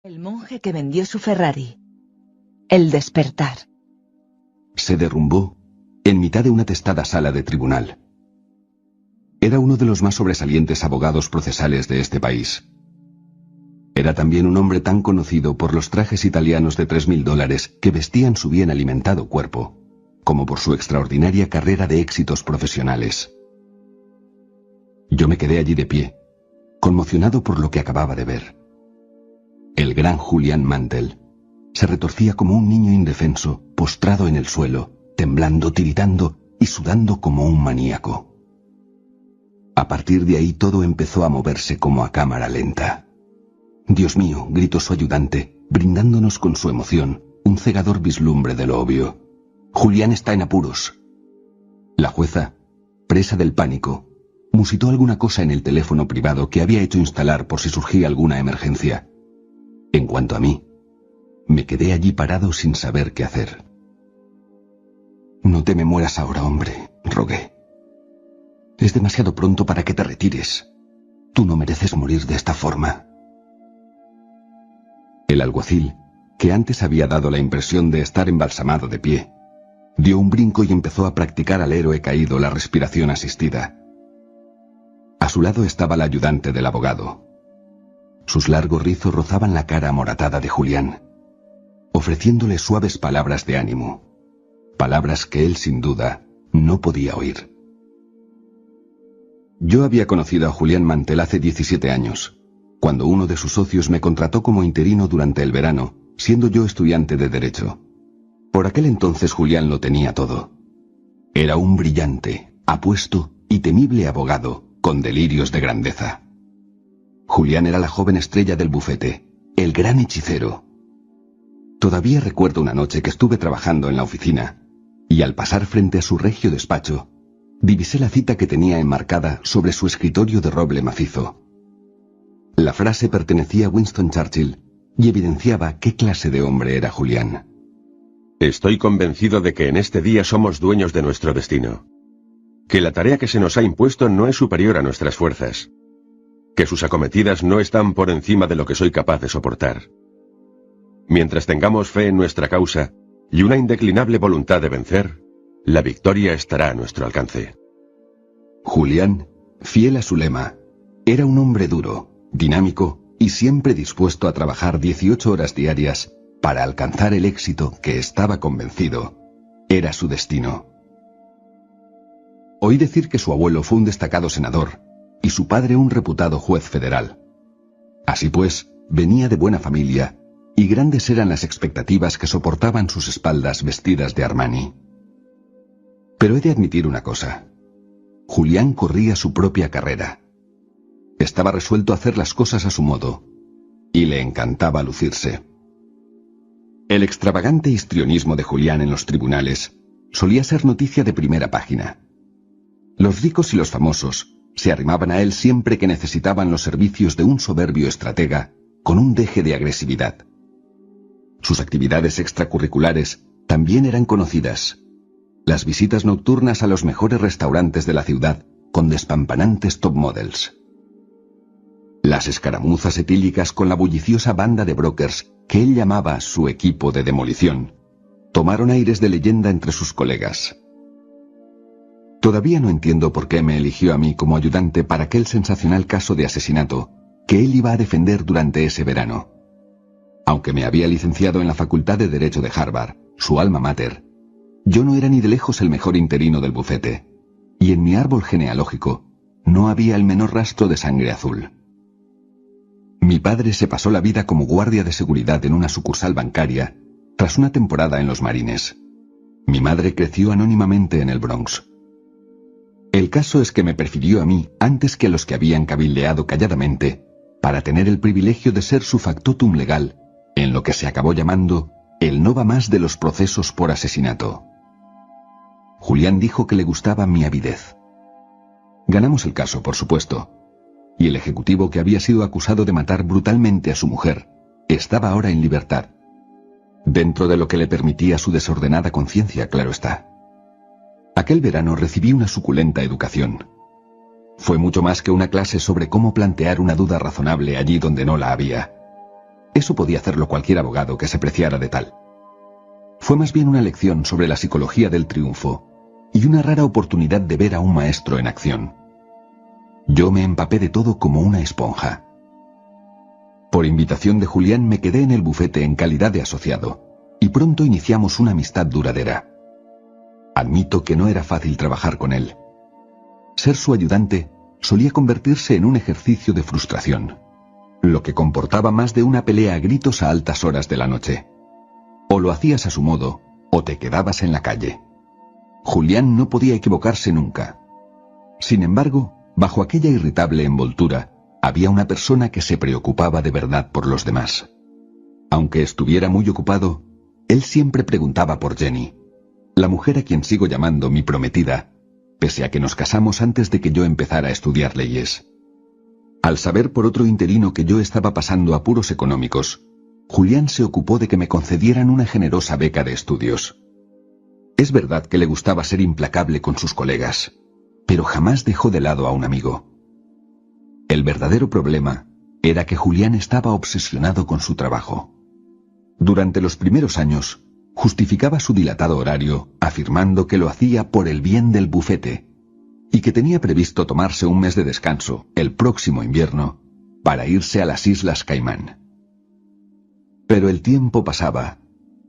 El monje que vendió su Ferrari. El despertar. Se derrumbó en mitad de una testada sala de tribunal. Era uno de los más sobresalientes abogados procesales de este país. Era también un hombre tan conocido por los trajes italianos de $3.000 que vestían su bien alimentado cuerpo, como por su extraordinaria carrera de éxitos profesionales. Yo me quedé allí de pie, conmocionado por lo que acababa de ver. El gran Julián Mantel se retorcía como un niño indefenso, postrado en el suelo, temblando, tiritando y sudando como un maníaco. A partir de ahí todo empezó a moverse como a cámara lenta. «Dios mío», gritó su ayudante, brindándonos con su emoción un cegador vislumbre de lo obvio. «Julián está en apuros». La jueza, presa del pánico, musitó alguna cosa en el teléfono privado que había hecho instalar por si surgía alguna emergencia. En cuanto a mí, me quedé allí parado sin saber qué hacer. «No te me mueras ahora, hombre», rogué. «Es demasiado pronto para que te retires. Tú no mereces morir de esta forma». El alguacil, que antes había dado la impresión de estar embalsamado de pie, dio un brinco y empezó a practicar al héroe caído la respiración asistida. A su lado estaba la ayudante del abogado. Sus largos rizos rozaban la cara amoratada de Julián, ofreciéndole suaves palabras de ánimo, palabras que él sin duda no podía oír. Yo había conocido a Julián Mantel hace 17 años, cuando uno de sus socios me contrató como interino durante el verano, siendo yo estudiante de Derecho. Por aquel entonces Julián lo tenía todo. Era un brillante, apuesto y temible abogado, con delirios de grandeza. Julián era la joven estrella del bufete, el gran hechicero. Todavía recuerdo una noche que estuve trabajando en la oficina, y al pasar frente a su regio despacho, divisé la cita que tenía enmarcada sobre su escritorio de roble macizo. La frase pertenecía a Winston Churchill y evidenciaba qué clase de hombre era Julián. Estoy convencido de que en este día somos dueños de nuestro destino. Que la tarea que se nos ha impuesto no es superior a nuestras fuerzas. Que sus acometidas no están por encima de lo que soy capaz de soportar. Mientras tengamos fe en nuestra causa y una indeclinable voluntad de vencer, la victoria estará a nuestro alcance. Julián, fiel a su lema, era un hombre duro, dinámico y siempre dispuesto a trabajar 18 horas diarias para alcanzar el éxito que estaba convencido era su destino. Oí decir que su abuelo fue un destacado senador y su padre un reputado juez federal. Así pues, venía de buena familia y grandes eran las expectativas que soportaban sus espaldas vestidas de Armani. Pero he de admitir una cosa. Julián corría su propia carrera. Estaba resuelto a hacer las cosas a su modo, y le encantaba lucirse. El extravagante histrionismo de Julián en los tribunales solía ser noticia de primera página. Los ricos y los famosos se arrimaban a él siempre que necesitaban los servicios de un soberbio estratega con un deje de agresividad. Sus actividades extracurriculares también eran conocidas. Las visitas nocturnas a los mejores restaurantes de la ciudad con despampanantes top models. Las escaramuzas etílicas con la bulliciosa banda de brokers que él llamaba su equipo de demolición tomaron aires de leyenda entre sus colegas. Todavía no entiendo por qué me eligió a mí como ayudante para aquel sensacional caso de asesinato que él iba a defender durante ese verano. Aunque me había licenciado en la Facultad de Derecho de Harvard, su alma mater, yo no era ni de lejos el mejor interino del bufete, y en mi árbol genealógico no había el menor rastro de sangre azul. Mi padre se pasó la vida como guardia de seguridad en una sucursal bancaria tras una temporada en los Marines. Mi madre creció anónimamente en el Bronx. El caso es que me prefirió a mí antes que a los que habían cabildeado calladamente para tener el privilegio de ser su factotum legal en lo que se acabó llamando el no va más de los procesos por asesinato. Julián dijo que le gustaba mi avidez. Ganamos el caso, por supuesto, y el ejecutivo que había sido acusado de matar brutalmente a su mujer estaba ahora en libertad, dentro de lo que le permitía su desordenada conciencia, claro está. Aquel verano recibí una suculenta educación. Fue mucho más que una clase sobre cómo plantear una duda razonable allí donde no la había. Eso podía hacerlo cualquier abogado que se preciara de tal. Fue más bien una lección sobre la psicología del triunfo y una rara oportunidad de ver a un maestro en acción. Yo me empapé de todo como una esponja. Por invitación de Julián me quedé en el bufete en calidad de asociado, y pronto iniciamos una amistad duradera. Admito que no era fácil trabajar con él. Ser su ayudante solía convertirse en un ejercicio de frustración, lo que comportaba más de una pelea a gritos a altas horas de la noche. O lo hacías a su modo, o te quedabas en la calle. Julián no podía equivocarse nunca. Sin embargo, bajo aquella irritable envoltura, había una persona que se preocupaba de verdad por los demás. Aunque estuviera muy ocupado, él siempre preguntaba por Jenny, la mujer a quien sigo llamando mi prometida, pese a que nos casamos antes de que yo empezara a estudiar leyes. Al saber por otro interino que yo estaba pasando apuros económicos, Julián se ocupó de que me concedieran una generosa beca de estudios. Es verdad que le gustaba ser implacable con sus colegas, pero jamás dejó de lado a un amigo. El verdadero problema era que Julián estaba obsesionado con su trabajo. Durante los primeros años, justificaba su dilatado horario afirmando que lo hacía por el bien del bufete y que tenía previsto tomarse un mes de descanso el próximo invierno para irse a las Islas Caimán. Pero el tiempo pasaba,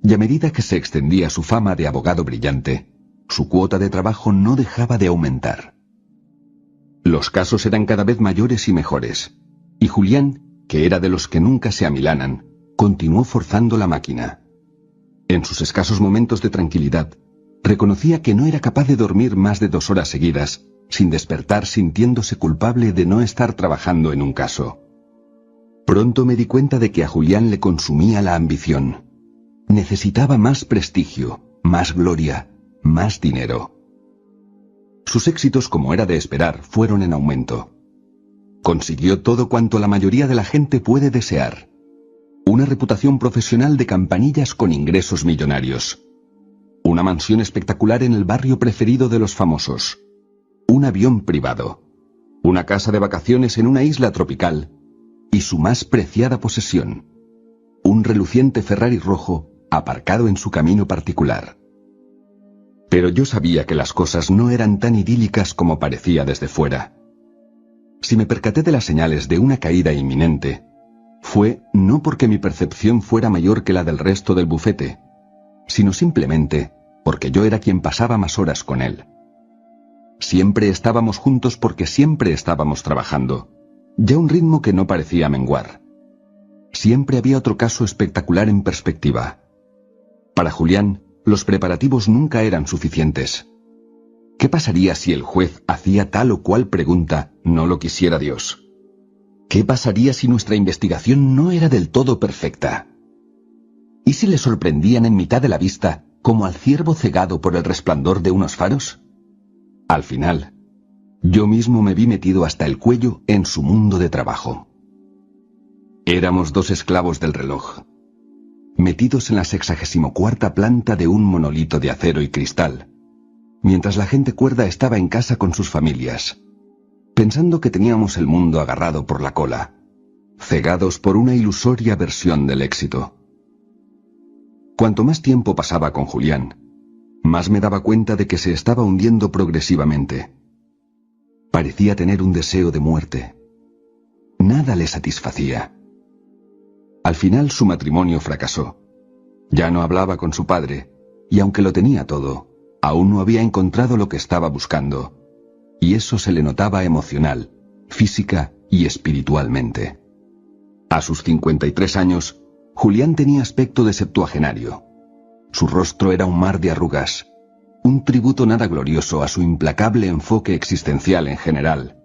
y a medida que se extendía su fama de abogado brillante, su cuota de trabajo no dejaba de aumentar. Los casos eran cada vez mayores y mejores, y Julián, que era de los que nunca se amilanan, continuó forzando la máquina. En sus escasos momentos de tranquilidad, reconocía que no era capaz de dormir más de 2 horas seguidas, sin despertar sintiéndose culpable de no estar trabajando en un caso. Pronto me di cuenta de que a Julián le consumía la ambición. Necesitaba más prestigio, más gloria, más dinero. Sus éxitos, como era de esperar, fueron en aumento. Consiguió todo cuanto la mayoría de la gente puede desear. Una reputación profesional de campanillas con ingresos millonarios. Una mansión espectacular en el barrio preferido de los famosos. Un avión privado. Una casa de vacaciones en una isla tropical. Y su más preciada posesión. Un reluciente Ferrari rojo aparcado en su camino particular. Pero yo sabía que las cosas no eran tan idílicas como parecía desde fuera. Si me percaté de las señales de una caída inminente, fue no porque mi percepción fuera mayor que la del resto del bufete, sino simplemente porque yo era quien pasaba más horas con él. Siempre estábamos juntos porque siempre estábamos trabajando, ya a un ritmo que no parecía menguar. Siempre había otro caso espectacular en perspectiva. Para Julián, los preparativos nunca eran suficientes. ¿Qué pasaría si el juez hacía tal o cual pregunta, no lo quisiera Dios? ¿Qué pasaría si nuestra investigación no era del todo perfecta? ¿Y si le sorprendían en mitad de la vista, como al ciervo cegado por el resplandor de unos faros? Al final, yo mismo me vi metido hasta el cuello en su mundo de trabajo. Éramos 2 esclavos del reloj, metidos en la 64ª planta de un monolito de acero y cristal, mientras la gente cuerda estaba en casa con sus familias, pensando que teníamos el mundo agarrado por la cola, cegados por una ilusoria versión del éxito. Cuanto más tiempo pasaba con Julián, más me daba cuenta de que se estaba hundiendo progresivamente. Parecía tener un deseo de muerte. Nada le satisfacía. Al final su matrimonio fracasó. Ya no hablaba con su padre, y aunque lo tenía todo, aún no había encontrado lo que estaba buscando. Y eso se le notaba emocional, física y espiritualmente. A sus 53 años, Julián tenía aspecto de septuagenario. Su rostro era un mar de arrugas, un tributo nada glorioso a su implacable enfoque existencial en general,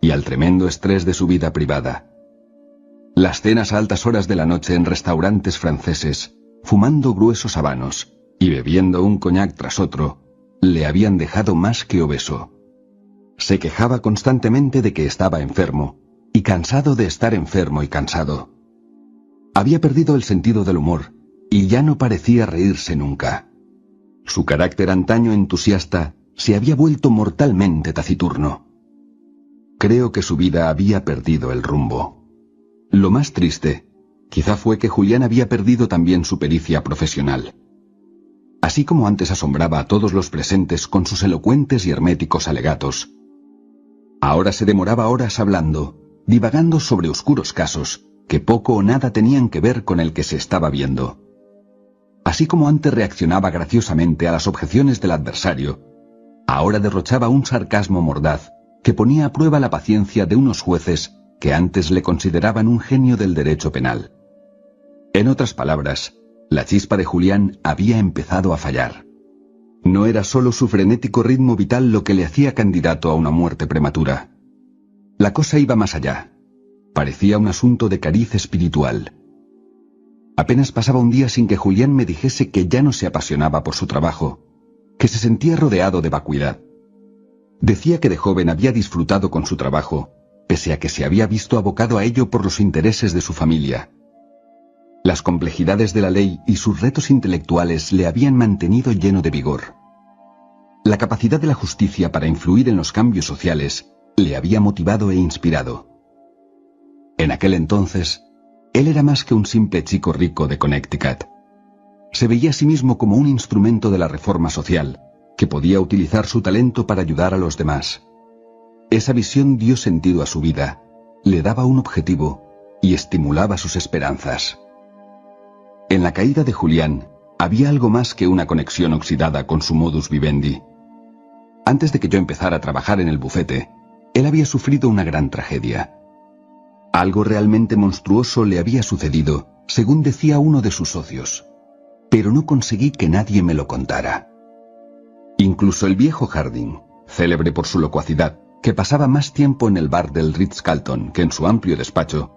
y al tremendo estrés de su vida privada. Las cenas a altas horas de la noche en restaurantes franceses, fumando gruesos habanos y bebiendo un coñac tras otro, le habían dejado más que obeso. Se quejaba constantemente de que estaba enfermo, y cansado de estar enfermo y cansado. Había perdido el sentido del humor, y ya no parecía reírse nunca. Su carácter antaño entusiasta se había vuelto mortalmente taciturno. Creo que su vida había perdido el rumbo. Lo más triste Quizá fue que Julián había perdido también su pericia profesional. Así como antes asombraba a todos los presentes con sus elocuentes y herméticos alegatos, ahora se demoraba horas hablando, divagando sobre oscuros casos que poco o nada tenían que ver con el que se estaba viendo. Así como antes reaccionaba graciosamente a las objeciones del adversario, ahora derrochaba un sarcasmo mordaz que ponía a prueba la paciencia de unos jueces que antes le consideraban un genio del derecho penal. En otras palabras, la chispa de Julián había empezado a fallar. No era solo su frenético ritmo vital lo que le hacía candidato a una muerte prematura. La cosa iba más allá. Parecía un asunto de cariz espiritual. Apenas pasaba un día sin que Julián me dijese que ya no se apasionaba por su trabajo, que se sentía rodeado de vacuidad. Decía que de joven había disfrutado con su trabajo, pese a que se había visto abocado a ello por los intereses de su familia. Las complejidades de la ley y sus retos intelectuales le habían mantenido lleno de vigor. La capacidad de la justicia para influir en los cambios sociales le había motivado e inspirado. En aquel entonces, él era más que un simple chico rico de Connecticut. Se veía a sí mismo como un instrumento de la reforma social, que podía utilizar su talento para ayudar a los demás. Esa visión dio sentido a su vida, le daba un objetivo y estimulaba sus esperanzas. En la caída de Julián había algo más que una conexión oxidada con su modus vivendi. Antes de que yo empezara a trabajar en el bufete, él había sufrido una gran tragedia. Algo realmente monstruoso le había sucedido, según decía uno de sus socios, pero no conseguí que nadie me lo contara. Incluso el viejo Harding, célebre por su locuacidad, que pasaba más tiempo en el bar del Ritz-Carlton que en su amplio despacho,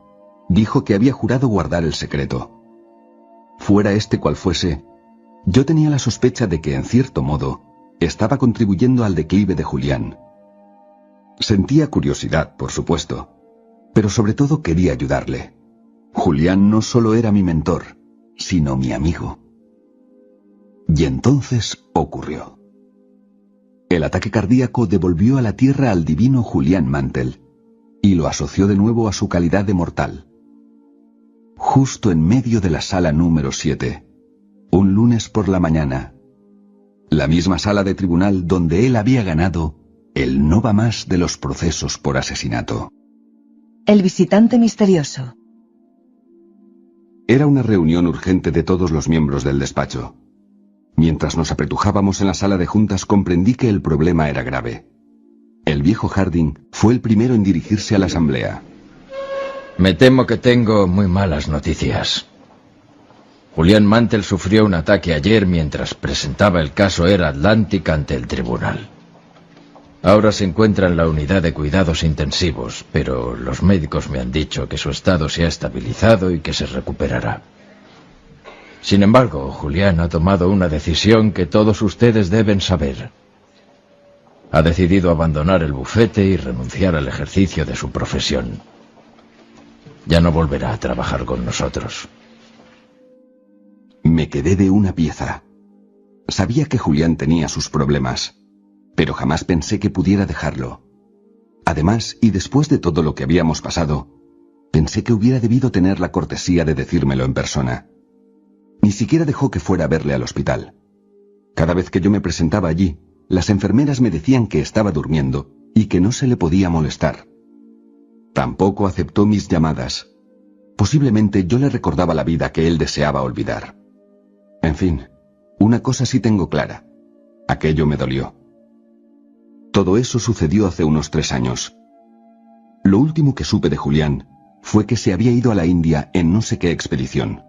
dijo que había jurado guardar el secreto. Fuera este cual fuese, yo tenía la sospecha de que, en cierto modo, estaba contribuyendo al declive de Julián. Sentía curiosidad, por supuesto, pero sobre todo quería ayudarle. Julián no solo era mi mentor, sino mi amigo. Y entonces ocurrió. El ataque cardíaco devolvió a la tierra al divino Julián Mantel y lo asoció de nuevo a su calidad de mortal. Justo en medio de la sala número 7, un lunes por la mañana, la misma sala de tribunal donde él había ganado el no va más de los procesos por asesinato. El visitante misterioso. Era una reunión urgente de todos los miembros del despacho. Mientras nos apretujábamos en la sala de juntas comprendí que el problema era grave. El viejo Harding fue el primero en dirigirse a la asamblea. Me temo que tengo muy malas noticias. Julián Mantel sufrió un ataque ayer mientras presentaba el caso Air Atlantic ante el tribunal. Ahora se encuentra en la unidad de cuidados intensivos, pero los médicos me han dicho que su estado se ha estabilizado y que se recuperará. Sin embargo, Julián ha tomado una decisión que todos ustedes deben saber. Ha decidido abandonar el bufete y renunciar al ejercicio de su profesión. Ya no volverá a trabajar con nosotros. Me quedé de una pieza. Sabía que Julián tenía sus problemas, pero jamás pensé que pudiera dejarlo. Además, y después de todo lo que habíamos pasado, pensé que hubiera debido tener la cortesía de decírmelo en persona. Ni siquiera dejó que fuera a verle al hospital. Cada vez que yo me presentaba allí, las enfermeras me decían que estaba durmiendo y que no se le podía molestar. Tampoco aceptó mis llamadas. Posiblemente yo le recordaba la vida que él deseaba olvidar. En fin, una cosa sí tengo clara. Aquello me dolió. Todo eso sucedió hace unos 3 años. Lo último que supe de Julián fue que se había ido a la India en no sé qué expedición.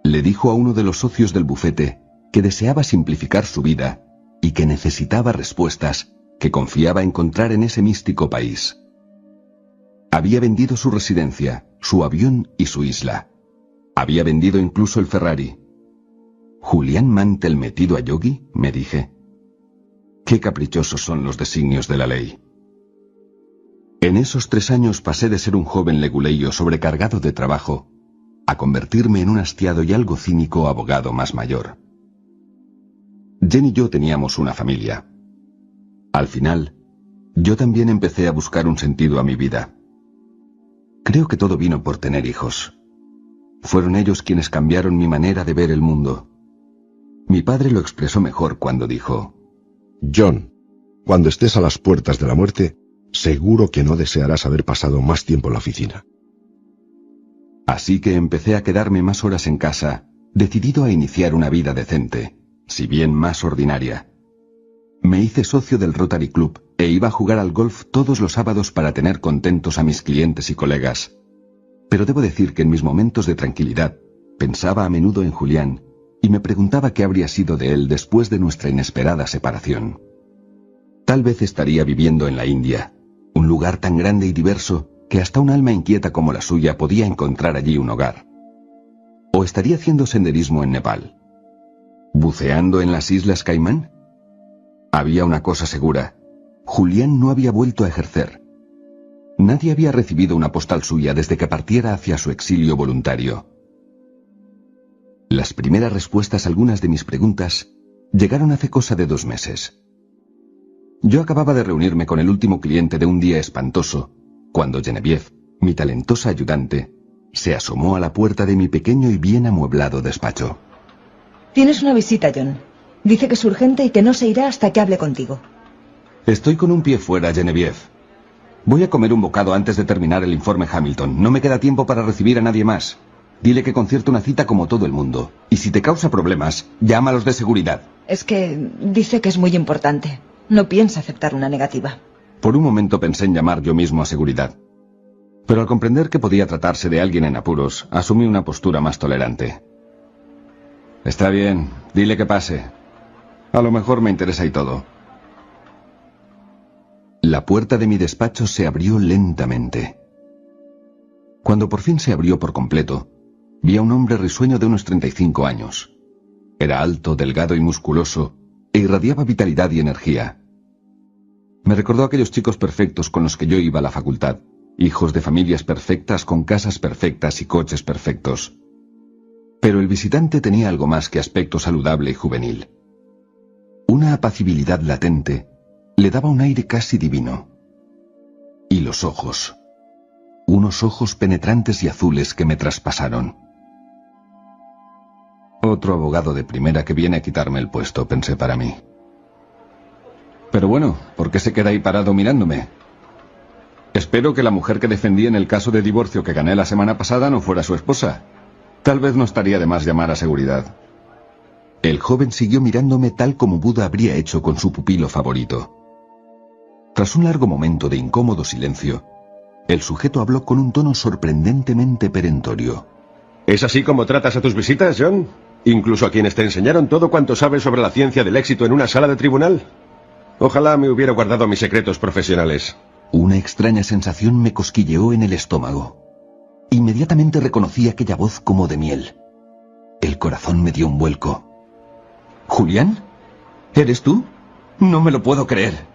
Le dijo a uno de los socios del bufete que deseaba simplificar su vida y que necesitaba respuestas que confiaba encontrar en ese místico país. Había vendido su residencia, su avión y su isla. Había vendido incluso el Ferrari. ¿Julián Mantel metido a Yogi?, me dije. Qué caprichosos son los designios de la ley. En esos 3 años pasé de ser un joven leguleyo sobrecargado de trabajo a convertirme en un hastiado y algo cínico abogado más mayor. Jen y yo teníamos una familia. Al final, yo también empecé a buscar un sentido a mi vida. Creo que todo vino por tener hijos. Fueron ellos quienes cambiaron mi manera de ver el mundo. Mi padre lo expresó mejor cuando dijo: John, cuando estés a las puertas de la muerte, seguro que no desearás haber pasado más tiempo en la oficina. Así que empecé a quedarme más horas en casa, decidido a iniciar una vida decente, si bien más ordinaria. Me hice socio del Rotary Club e iba a jugar al golf todos los sábados para tener contentos a mis clientes y colegas. Pero debo decir que en mis momentos de tranquilidad pensaba a menudo en Julián y me preguntaba qué habría sido de él después de nuestra inesperada separación. Tal vez estaría viviendo en la India, un lugar tan grande y diverso que hasta un alma inquieta como la suya podía encontrar allí un hogar. ¿O estaría haciendo senderismo en Nepal? ¿Buceando en las Islas Caimán? Había una cosa segura: Julián no había vuelto a ejercer. Nadie había recibido una postal suya desde que partiera hacia su exilio voluntario. Las primeras respuestas a algunas de mis preguntas llegaron hace cosa de 2 meses. Yo acababa de reunirme con el último cliente de un día espantoso, cuando Genevieve, mi talentosa ayudante, se asomó a la puerta de mi pequeño y bien amueblado despacho. Tienes una visita, John. Dice que es urgente y que no se irá hasta que hable contigo. Estoy con un pie fuera, Genevieve. Voy a comer un bocado antes de terminar el informe Hamilton. No me queda tiempo para recibir a nadie más. Dile que concierto una cita como todo el mundo. Y si te causa problemas, llama a los de seguridad. Es que dice que es muy importante. No piensa aceptar una negativa. Por un momento pensé en llamar yo mismo a seguridad. Pero al comprender que podía tratarse de alguien en apuros, asumí una postura más tolerante. Está bien, dile que pase. A lo mejor me interesa y todo. La puerta de mi despacho se abrió lentamente. Cuando por fin se abrió por completo, vi a un hombre risueño de unos 35 años. Era alto, delgado y musculoso, e irradiaba vitalidad y energía. Me recordó a aquellos chicos perfectos con los que yo iba a la facultad, hijos de familias perfectas con casas perfectas y coches perfectos. Pero el visitante tenía algo más que aspecto saludable y juvenil. Una apacibilidad latente le daba un aire casi divino. Y los ojos. Unos ojos penetrantes y azules que me traspasaron. Otro abogado de primera que viene a quitarme el puesto, pensé para mí. Pero bueno, ¿por qué se queda ahí parado mirándome? Espero que la mujer que defendí en el caso de divorcio que gané la semana pasada no fuera su esposa. Tal vez no estaría de más llamar a seguridad. El joven siguió mirándome tal como Buda habría hecho con su pupilo favorito. Tras un largo momento de incómodo silencio, el sujeto habló con un tono sorprendentemente perentorio. ¿Es así como tratas a tus visitas, John? ¿Incluso a quienes te enseñaron todo cuanto sabes sobre la ciencia del éxito en una sala de tribunal? Ojalá me hubiera guardado mis secretos profesionales. Una extraña sensación me cosquilleó en el estómago. Inmediatamente reconocí aquella voz como de miel. El corazón me dio un vuelco. ¿Julián? ¿Eres tú? No me lo puedo creer.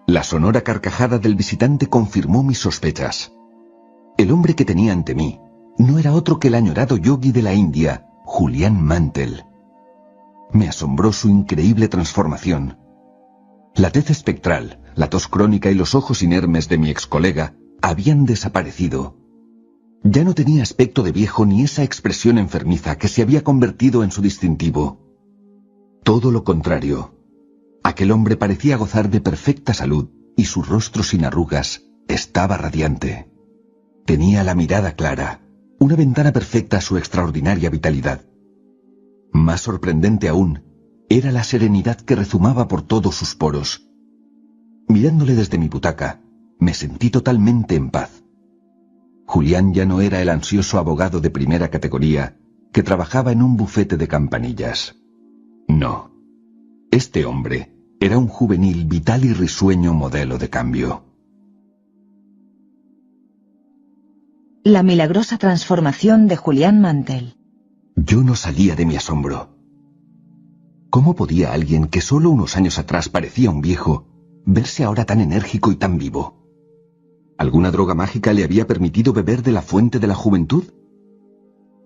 La sonora carcajada del visitante confirmó mis sospechas. El hombre que tenía ante mí no era otro que el añorado yogi de la India, Julián Mantel. Me asombró su increíble transformación. La tez espectral, la tos crónica y los ojos inermes de mi excolega habían desaparecido. Ya no tenía aspecto de viejo ni esa expresión enfermiza que se había convertido en su distintivo. Todo lo contrario. Aquel hombre parecía gozar de perfecta salud y su rostro sin arrugas estaba radiante. Tenía la mirada clara, una ventana perfecta a su extraordinaria vitalidad. Más sorprendente aún era la serenidad que rezumaba por todos sus poros. Mirándole desde mi butaca, me sentí totalmente en paz. Julián ya no era el ansioso abogado de primera categoría que trabajaba en un bufete de campanillas. No. Este hombre era un juvenil, vital y risueño modelo de cambio. La milagrosa transformación de Julián Mantel. Yo no salía de mi asombro. ¿Cómo podía alguien que solo unos años atrás parecía un viejo verse ahora tan enérgico y tan vivo? ¿Alguna droga mágica le había permitido beber de la fuente de la juventud?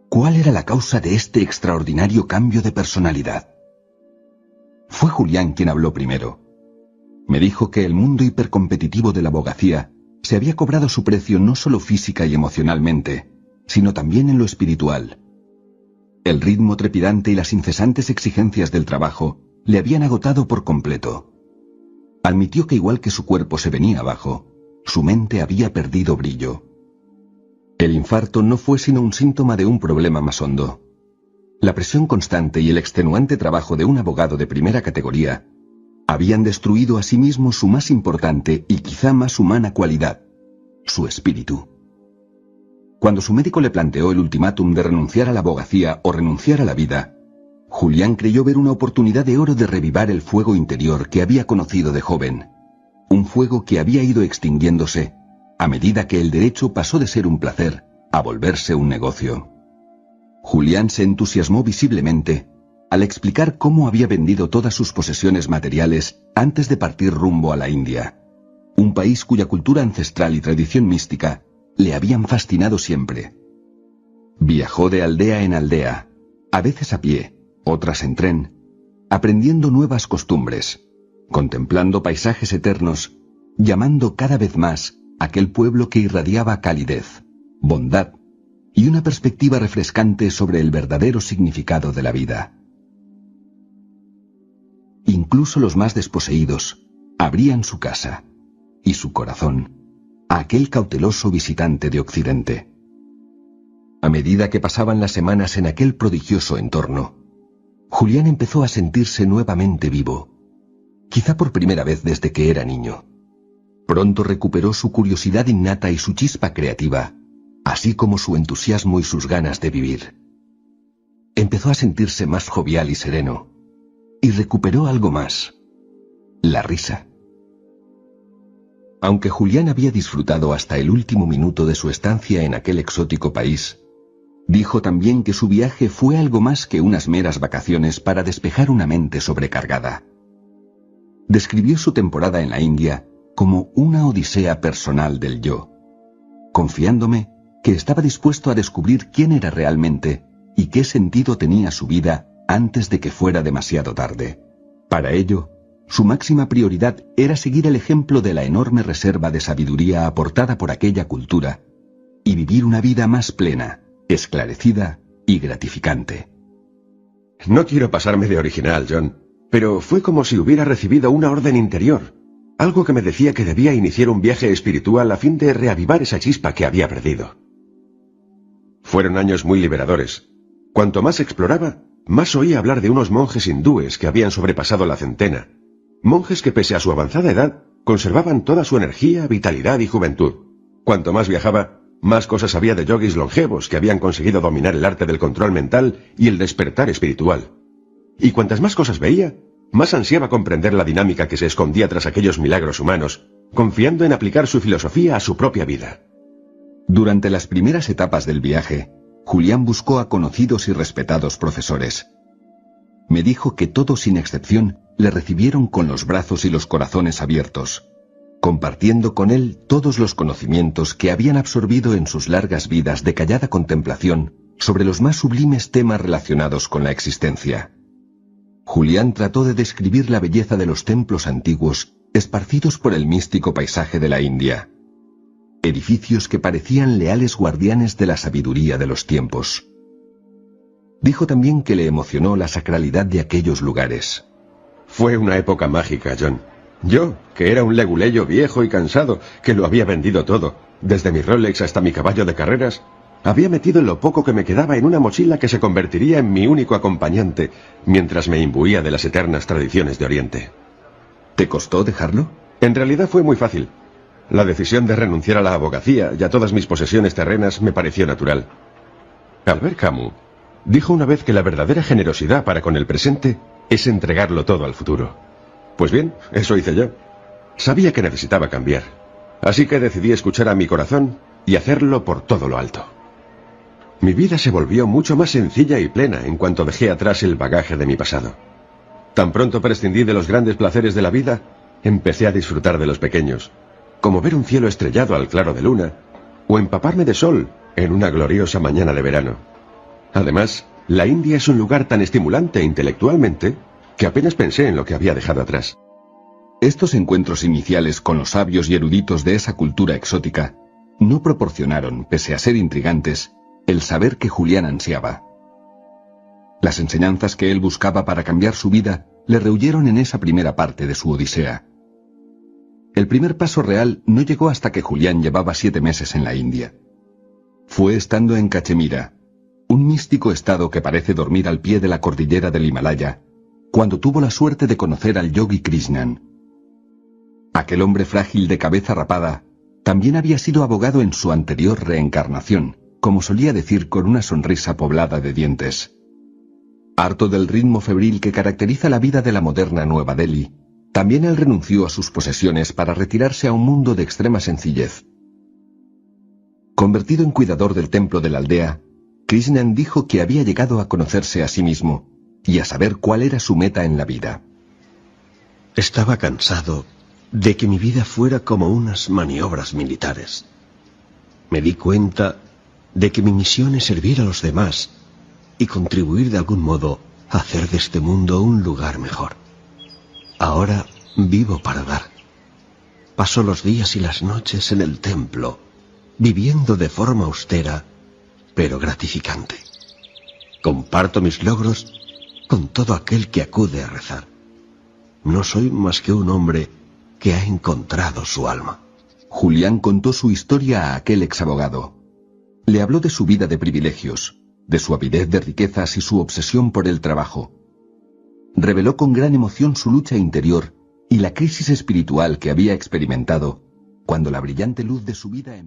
¿Cuál era la causa de este extraordinario cambio de personalidad? Fue Julián quien habló primero. Me dijo que el mundo hipercompetitivo de la abogacía se había cobrado su precio no solo física y emocionalmente, sino también en lo espiritual. El ritmo trepidante y las incesantes exigencias del trabajo le habían agotado por completo. Admitió que igual que su cuerpo se venía abajo, su mente había perdido brillo. El infarto no fue sino un síntoma de un problema más hondo. La presión constante y el extenuante trabajo de un abogado de primera categoría habían destruido asimismo su más importante y quizá más humana cualidad, su espíritu. Cuando su médico le planteó el ultimátum de renunciar a la abogacía o renunciar a la vida, Julián creyó ver una oportunidad de oro de revivar el fuego interior que había conocido de joven, un fuego que había ido extinguiéndose a medida que el derecho pasó de ser un placer a volverse un negocio. Julián se entusiasmó visiblemente al explicar cómo había vendido todas sus posesiones materiales antes de partir rumbo a la India, un país cuya cultura ancestral y tradición mística le habían fascinado siempre. Viajó de aldea en aldea, a veces a pie, otras en tren, aprendiendo nuevas costumbres, contemplando paisajes eternos, llamando cada vez más aquel pueblo que irradiaba calidez, bondad y una perspectiva refrescante sobre el verdadero significado de la vida. Incluso los más desposeídos abrían su casa y su corazón a aquel cauteloso visitante de Occidente. A medida que pasaban las semanas en aquel prodigioso entorno, Julián empezó a sentirse nuevamente vivo, quizá por primera vez desde que era niño. Pronto recuperó su curiosidad innata y su chispa creativa, así como su entusiasmo y sus ganas de vivir. Empezó a sentirse más jovial y sereno, y recuperó algo más: la risa. Aunque Julián había disfrutado hasta el último minuto de su estancia en aquel exótico país, dijo también que su viaje fue algo más que unas meras vacaciones para despejar una mente sobrecargada. Describió su temporada en la India como una odisea personal del yo, confiándome que estaba dispuesto a descubrir quién era realmente y qué sentido tenía su vida antes de que fuera demasiado tarde. Para ello, su máxima prioridad era seguir el ejemplo de la enorme reserva de sabiduría aportada por aquella cultura y vivir una vida más plena, esclarecida y gratificante. No quiero pasarme de original, John, pero fue como si hubiera recibido una orden interior, algo que me decía que debía iniciar un viaje espiritual a fin de reavivar esa chispa que había perdido. Fueron años muy liberadores. Cuanto más exploraba, más oía hablar de unos monjes hindúes que habían sobrepasado la centena, monjes que pese a su avanzada edad, conservaban toda su energía, vitalidad y juventud. Cuanto más viajaba, más cosas sabía de yogis longevos que habían conseguido dominar el arte del control mental y el despertar espiritual. Y cuantas más cosas veía, más ansiaba comprender la dinámica que se escondía tras aquellos milagros humanos, confiando en aplicar su filosofía a su propia vida. Durante las primeras etapas del viaje, Julián buscó a conocidos y respetados profesores. Me dijo que todos sin excepción le recibieron con los brazos y los corazones abiertos, compartiendo con él todos los conocimientos que habían absorbido en sus largas vidas de callada contemplación sobre los más sublimes temas relacionados con la existencia. Julián trató de describir la belleza de los templos antiguos esparcidos por el místico paisaje de la India, edificios que parecían leales guardianes de la sabiduría de los tiempos. Dijo también que le emocionó la sacralidad de aquellos lugares. Fue una época mágica, John. Yo, que era un leguleyo viejo y cansado, que lo había vendido todo, desde mi Rolex hasta mi caballo de carreras, había metido lo poco que me quedaba en una mochila que se convertiría en mi único acompañante, mientras me imbuía de las eternas tradiciones de Oriente. ¿Te costó dejarlo? En realidad fue muy fácil. La decisión de renunciar a la abogacía y a todas mis posesiones terrenas me pareció natural. Albert Camus dijo una vez que la verdadera generosidad para con el presente es entregarlo todo al futuro. Pues bien, eso hice yo. Sabía que necesitaba cambiar, así que decidí escuchar a mi corazón y hacerlo por todo lo alto. Mi vida se volvió mucho más sencilla y plena en cuanto dejé atrás el bagaje de mi pasado. Tan pronto prescindí de los grandes placeres de la vida, empecé a disfrutar de los pequeños, como ver un cielo estrellado al claro de luna, o empaparme de sol en una gloriosa mañana de verano. Además, la India es un lugar tan estimulante intelectualmente que apenas pensé en lo que había dejado atrás. Estos encuentros iniciales con los sabios y eruditos de esa cultura exótica no proporcionaron, pese a ser intrigantes, el saber que Julián ansiaba. Las enseñanzas que él buscaba para cambiar su vida le rehuyeron en esa primera parte de su odisea. El primer paso real no llegó hasta que Julián llevaba 7 meses en la India. Fue estando en Cachemira, un místico estado que parece dormir al pie de la cordillera del Himalaya, cuando tuvo la suerte de conocer al yogi Krishnan. Aquel hombre frágil de cabeza rapada también había sido abogado en su anterior reencarnación, como solía decir con una sonrisa poblada de dientes. Harto del ritmo febril que caracteriza la vida de la moderna Nueva Delhi, también él renunció a sus posesiones para retirarse a un mundo de extrema sencillez. Convertido en cuidador del templo de la aldea, Krishnan dijo que había llegado a conocerse a sí mismo y a saber cuál era su meta en la vida. Estaba cansado de que mi vida fuera como unas maniobras militares. Me di cuenta de que mi misión es servir a los demás y contribuir de algún modo a hacer de este mundo un lugar mejor. Ahora vivo para dar. Paso los días y las noches en el templo, viviendo de forma austera, pero gratificante. Comparto mis logros con todo aquel que acude a rezar. No soy más que un hombre que ha encontrado su alma. Julián contó su historia a aquel exabogado. Le habló de su vida de privilegios, de su avidez de riquezas y su obsesión por el trabajo. Reveló con gran emoción su lucha interior y la crisis espiritual que había experimentado cuando la brillante luz de su vida